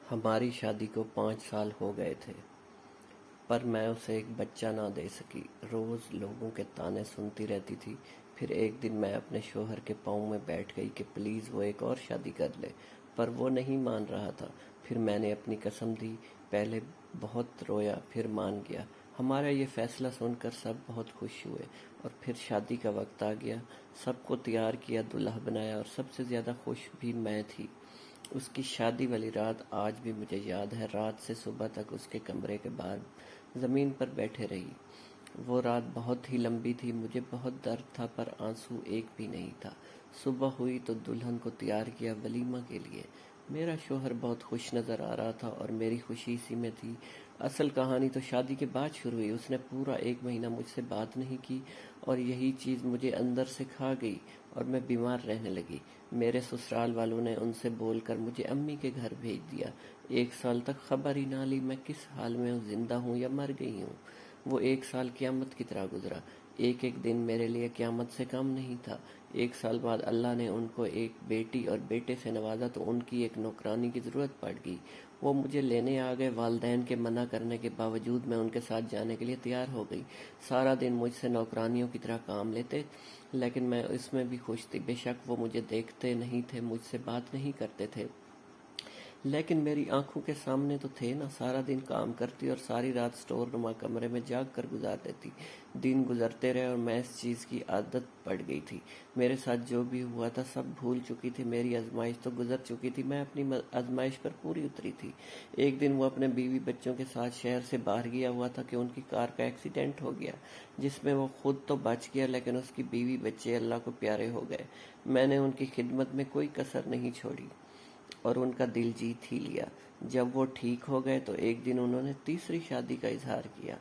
ہماری شادی کو 5 سال ہو گئے تھے، پر میں اسے ایک بچہ نہ دے سکی۔ روز لوگوں کے طعنے سنتی رہتی تھی۔ پھر ایک دن میں اپنے شوہر کے پاؤں میں بیٹھ گئی کہ پلیز وہ ایک اور شادی کر لے، پر وہ نہیں مان رہا تھا۔ پھر میں نے اپنی قسم دی، پہلے بہت رویا، پھر مان گیا۔ ہمارا یہ فیصلہ سن کر سب بہت خوش ہوئے، اور پھر شادی کا وقت آ گیا۔ سب کو تیار کیا، دلہا بنایا، اور سب سے زیادہ خوش بھی میں تھی۔ اس کی شادی والی رات آج بھی مجھے یاد ہے۔ رات سے صبح تک اس کے کمرے کے باہر زمین پر بیٹھے رہی۔ وہ رات بہت ہی لمبی تھی، مجھے بہت درد تھا، پر آنسو ایک بھی نہیں تھا۔ صبح ہوئی تو دلہن کو تیار کیا ولیمہ کے لیے۔ میرا شوہر بہت خوش نظر آ رہا تھا، اور میری خوشی اسی میں تھی۔ اصل کہانی تو شادی کے بعد شروع ہوئی۔ اس نے پورا 1 مہینہ مجھ سے بات نہیں کی، اور یہی چیز مجھے اندر سے کھا گئی، اور میں بیمار رہنے لگی۔ میرے سسرال والوں نے ان سے بول کر مجھے امی کے گھر بھیج دیا۔ 1 سال تک خبر ہی نہ لی میں کس حال میں ہوں، زندہ ہوں یا مر گئی ہوں۔ وہ 1 سال قیامت کی طرح گزرا۔ ایک ایک دن میرے لیے قیامت سے کم نہیں تھا۔ 1 سال بعد اللہ نے ان کو ایک بیٹی اور بیٹے سے نوازا تو ان کی ایک نوکرانی کی ضرورت پڑ گئی۔ وہ مجھے لینے آ گئے۔ والدین کے منع کرنے کے باوجود میں ان کے ساتھ جانے کے لیے تیار ہو گئی۔ سارا دن مجھ سے نوکرانیوں کی طرح کام لیتے، لیکن میں اس میں بھی خوش تھی۔ بے شک وہ مجھے دیکھتے نہیں تھے، مجھ سے بات نہیں کرتے تھے، لیکن میری آنکھوں کے سامنے تو تھے نا۔ سارا دن کام کرتی اور ساری رات سٹور نما کمرے میں جاگ کر گزار دیتی۔ دن گزرتے رہے اور میں اس چیز کی عادت پڑ گئی تھی۔ میرے ساتھ جو بھی ہوا تھا سب بھول چکی تھی۔ میری آزمائش تو گزر چکی تھی، میں اپنی آزمائش پر پوری اتری تھی۔ ایک دن وہ اپنے بیوی بچوں کے ساتھ شہر سے باہر گیا ہوا تھا کہ ان کی کار کا ایکسیڈنٹ ہو گیا، جس میں وہ خود تو بچ گیا، لیکن اس کی بیوی بچے اللہ کو پیارے ہو گئے۔ میں نے ان کی خدمت میں کوئی کسر نہیں چھوڑی اور ان کا دل جیت ہی لیا۔ جب وہ ٹھیک ہو گئے تو ایک دن انہوں نے تیسری شادی کا اظہار کیا۔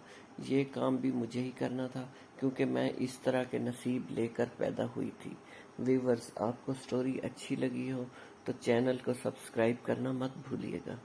یہ کام بھی مجھے ہی کرنا تھا، کیونکہ میں اس طرح کے نصیب لے کر پیدا ہوئی تھی۔ ویورز، آپ کو سٹوری اچھی لگی ہو تو چینل کو سبسکرائب کرنا مت بھولیے گا۔